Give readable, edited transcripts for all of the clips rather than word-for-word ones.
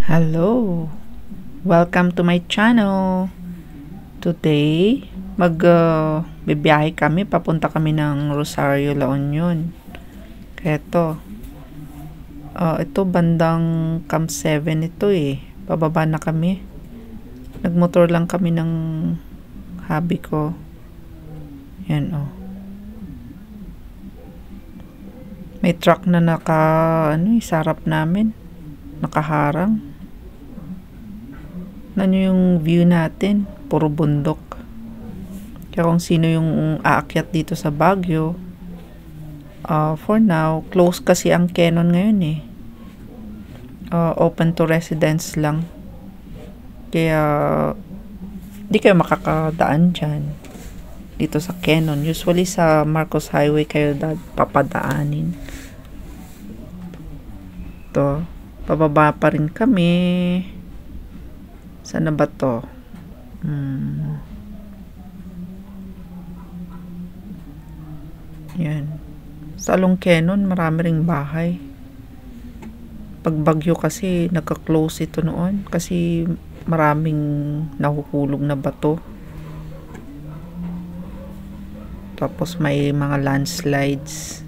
Hello! Welcome to my channel! Today, bibiyahe kami, papunta kami ng Rosario, La Union. Kaya ito bandang Camp 7 ito pababa na kami. Nagmotor lang kami ng hubby ko. Yan May truck na sarap namin. Nakaharang. Yung view natin, puro bundok. Kaya kung sino yung aakyat dito sa Baguio, for now, close kasi ang Quezon ngayon open to residents lang. Kaya, di kayo makakadaan dyan. Dito sa Quezon. Usually sa Marcos Highway kayo papadaanin. Pababa pa rin kami. Sana ba to? Yan. Sa Along Quezon, marami ring bahay. Pag bagyo kasi, nagka-close ito noon. Kasi maraming nahuhulog na bato. Tapos may mga landslides.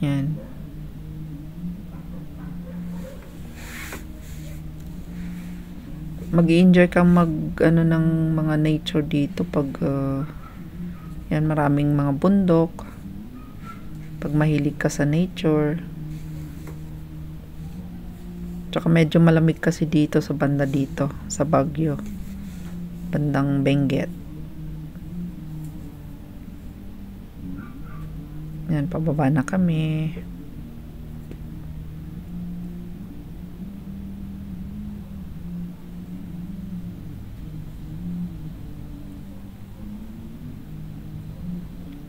Yan. Mag-i-enjoy kang ng mga nature dito pag yan, maraming mga bundok. Pag mahilig ka sa nature. Tsaka medyo malamig kasi dito sa banda dito, sa Baguio. Bandang Benguet. Yan, pababa na kami.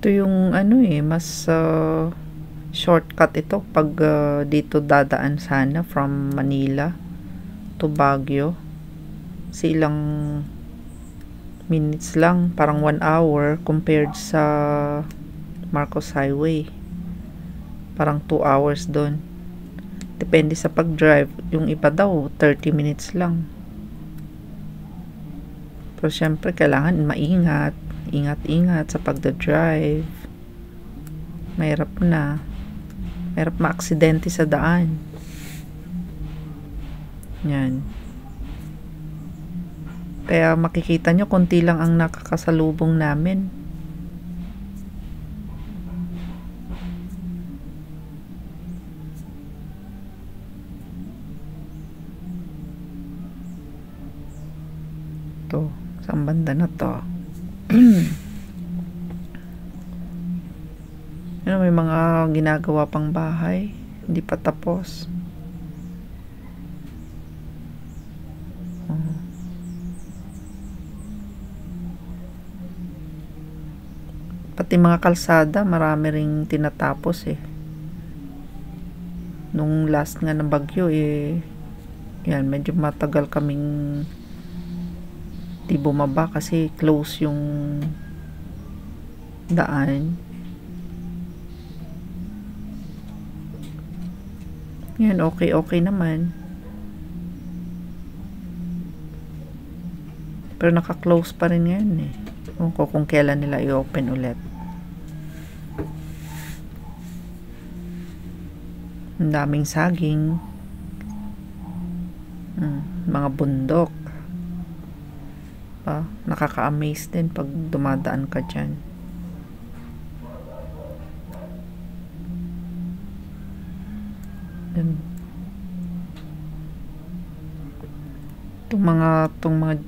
Ito yung mas shortcut ito pag dito dadaan sana from Manila to Baguio. Kasi ilang minutes lang, parang 1 hour compared sa Marcos Highway. Parang 2 hours doon. Depende sa pag-drive. Yung iba daw 30 minutes lang. Pero syempre kailangan maingat. Ingat-ingat sa pagda-drive. Mahirap ma-aksidente sa daan. Yan. Kaya makikita nyo, konti lang ang nakakasalubong namin. Ito, sa banda na to. May mga ginagawa pang bahay, hindi pa tapos. Pati mga kalsada, marami ring tinatapos nung last nga ng bagyo yan, medyo matagal kaming di bumaba kasi close yung daan. Yan, okay naman. Pero naka-close pa rin ngayon kung kailan nila i-open ulit. Ang daming saging. Mga bundok. Nakaka-amaze din pag dumadaan ka dyan. Itong mga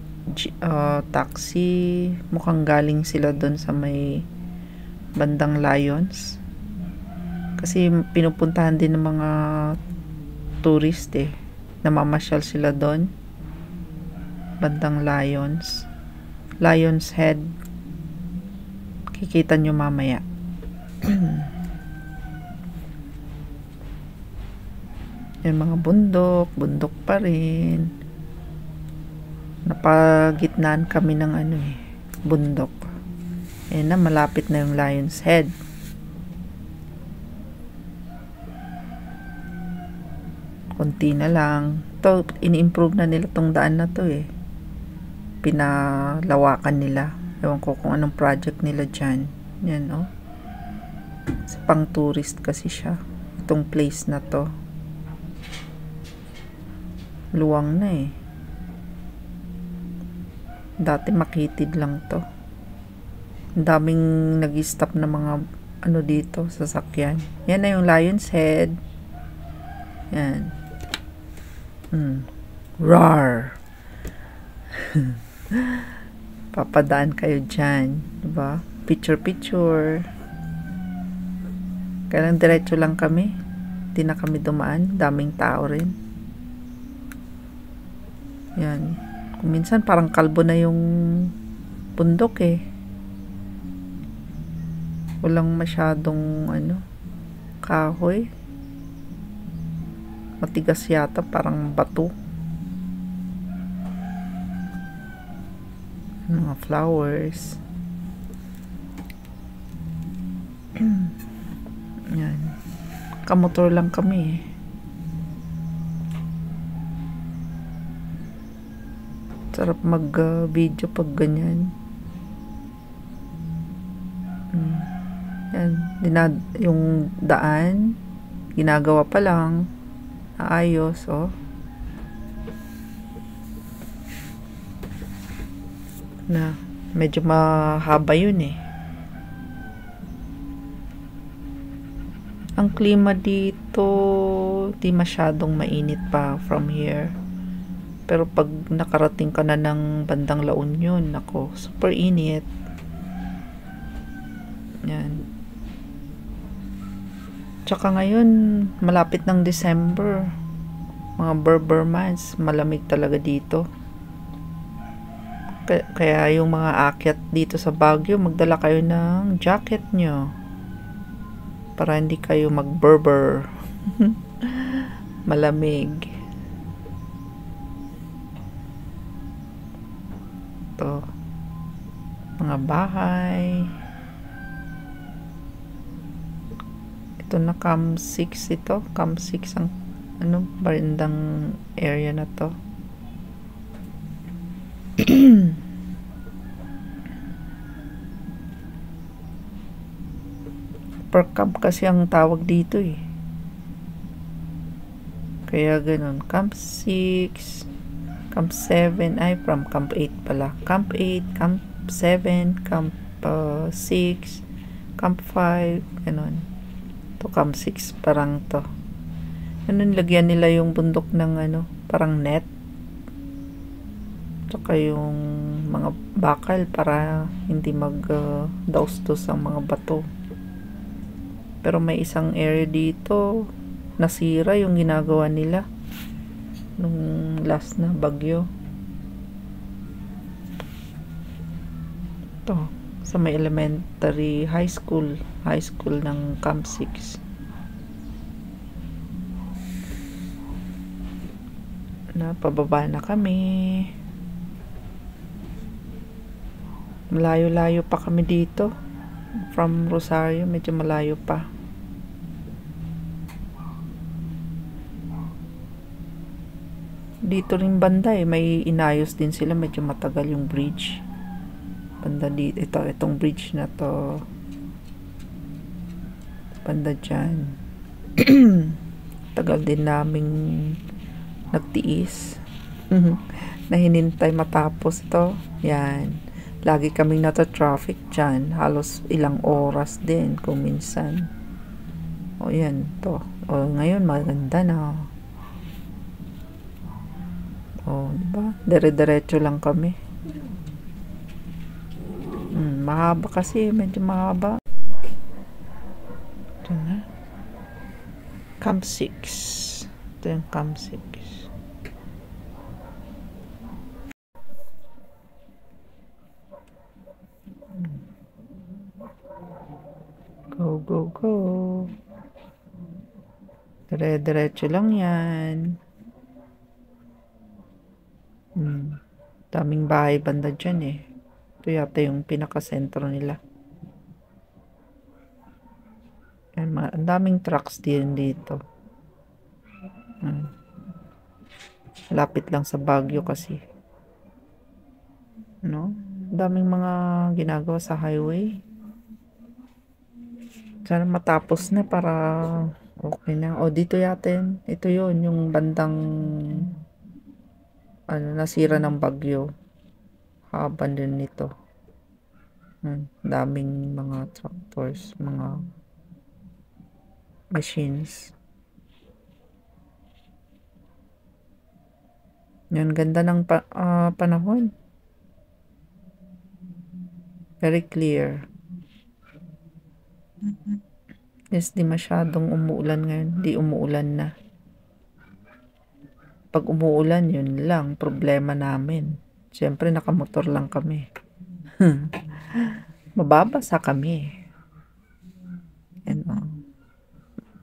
taxi, mukhang galing sila doon sa may bandang Lions. Kasi pinupuntahan din ng mga tourist namamasyal sila doon. Bandang Lions Head. Kikita nyo mamaya. Yung mga bundok pa rin. Napagitnaan kami ng bundok. Ayan na, malapit na yung Lion's Head. konti na lang. To ini-improve na nila tong daan na to eh. Pinalawakan nila. Ewan ko kung anong project nila dyan. Yan oh. Pang tourist kasi siya. Itong place na to. Luwang na eh. Dati makitid lang to. Ang daming nag-stop na mga ano dito, sasakyan. Yan na yung Lion's Head. Yan. Rar. Papadaan kayo dyan. Diba? Picture. Kailang diretso lang kami. Hindi na kami dumaan. Daming tao rin. Yan. Kung minsan parang kalbo na yung bundok eh. Walang masyadong kahoy. Matigas yata, parang bato. Mga flowers. Yan. Kamotor lang kami eh. Sarap mag-video pag ganyan. Yan. Yung daan, ginagawa pa lang. Ayos, oh. Na, medyo mahaba yun eh. Ang klima dito, di masyadong mainit pa from here. Pero pag nakarating ka na ng bandang La Union, nako, super init. Yan. Tsaka ngayon, malapit ng December. Mga Berber months, malamig talaga dito. Kaya yung mga akyat dito sa Baguio, magdala kayo ng jacket nyo. Para hindi kayo mag-Berber. Malamig. Ito. Mga bahay. Ito na Camp 6 ito. Camp 6 ang barindang area na to. Per camp kasi ang tawag dito eh. Kaya ganun. Camp 6, Camp 7, ay from Camp 8 pala. Camp 8, Camp 7, Camp 6, Camp 5, ganun. To Camp 6 parang to. Ano, lagyan nila yung bundok ng parang net. Tsaka yung mga bakal para hindi mag-daustos ang mga bato. Pero may isang area dito nasira yung ginagawa nila nung last na bagyo. Ito, sa may elementary high school ng Camp 6. Pababa na kami. Malayo-layo pa kami dito. From Rosario, medyo malayo pa. Dito rin banda may inayos din sila, medyo matagal yung bridge. Banda dito, itong bridge na to. Banda dyan. Tagal din naming nagtiis. Na hinintay matapos to. Yan. Lagi kaming nata-traffic dyan. Halos ilang oras din kung minsan. O yan to. O ngayon maganda na. O diba? Dire-diretso lang kami. Mahaba kasi. Medyo mahaba. Ito na. Camp 6. Ito yung Camp 6. Go, go, go. Dire-diretso lang yan. Daming bahay banda dyan eh. Ito yata yung pinaka-sentro nila. Yan, ang daming trucks din dito. Lapit lang sa Baguio kasi. No? Daming mga ginagawa sa highway. Sana matapos na para okay na. O dito yatin. Ito yon yung bandang nasira ng bagyo. Haba din nito. Daming mga tractors, mga machines. Yan, ganda ng panahon. Very clear. Yes, di masyadong umuulan ngayon. Di umuulan na. Pag umuulan, yun lang. Problema namin. Siyempre, nakamotor lang kami. Mababasa kami. And,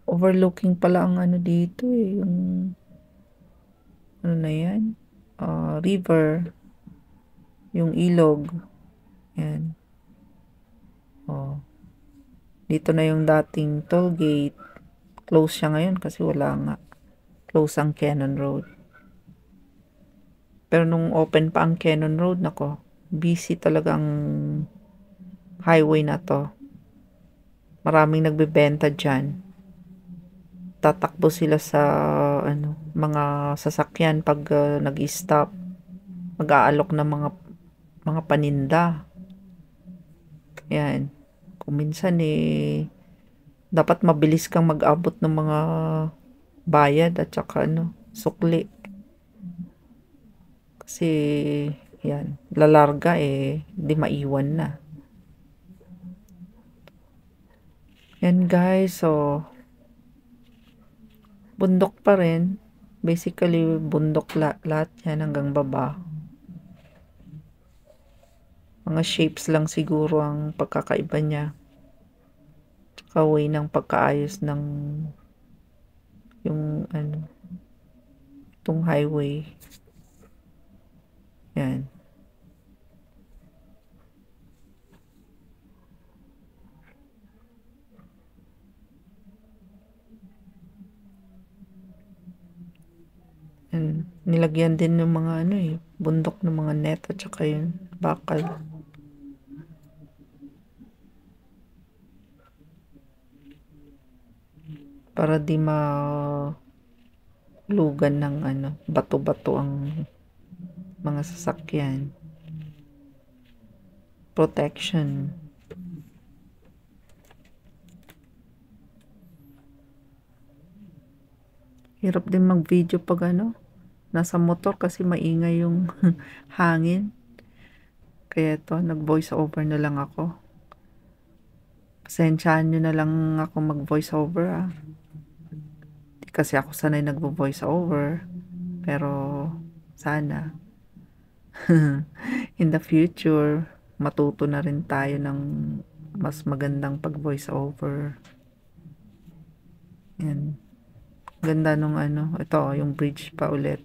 overlooking pala ang dito eh. Yung, na yan? River. Yung ilog. Yan. Dito na yung dating toll gate. Close siya ngayon kasi wala nga. Close ang Cannon Road. Pero nung open pa ang Cannon Road, nako, busy talagang highway na to. Maraming nagbebenta dyan. Tatakbo sila sa mga sasakyan pag nag-stop. Mag-aalok ng mga paninda. Yan. Kung minsan dapat mabilis kang mag-abot ng mga bayad at saka sukli. Kasi yan, lalarga di maiwan na. Yan guys, so bundok pa rin. Basically, bundok lahat yan hanggang baba. Mga shapes lang siguro ang pagkakaiba niya. Tsaka way ng pagkaayos ng yung itong highway. Yan. Yan. Nilagyan din ng mga bundok ng mga net at saka yung bakal. Para di lugan ng bato-bato ang mga sasakyan. Protection. Hirap din mag-video pag nasa motor kasi maingay yung hangin. Kaya nag-voice over na lang ako. Pasensyaan nyo na lang ako mag-voice over Kasi ako sanay nagvo-voice over. Pero sana in the future matuto na rin tayo ng mas magandang pag-voice over. Yan. Ganda nung ito yung bridge pa ulit.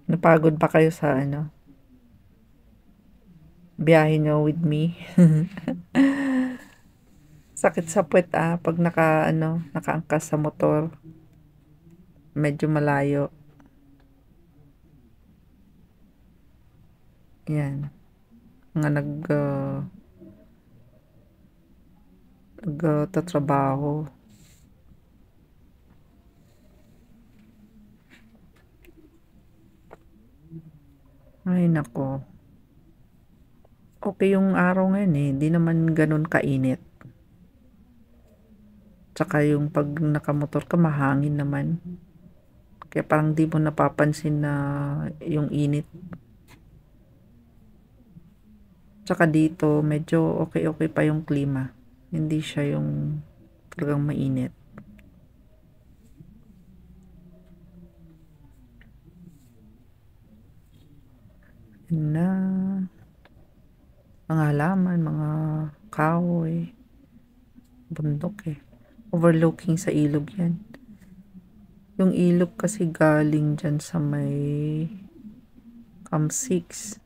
Napagod pa kayo sa biyahe nyo with me? Sakit sa puwet pag nakaangkas sa motor. Medyo malayo. Yan. Mga nagtatrabaho. Ay nako. Okay yung araw ngayon hindi naman ganun kainit. Tsaka yung pag nakamotor ka mahangin naman. Kaya parang di mo napapansin na yung init. Tsaka dito medyo okay pa yung klima. Hindi siya yung talagang mainit. Na mga halaman, mga kahoy, bundok overlooking sa ilog yan. Yung ilog kasi galing dyan sa may Camp 6.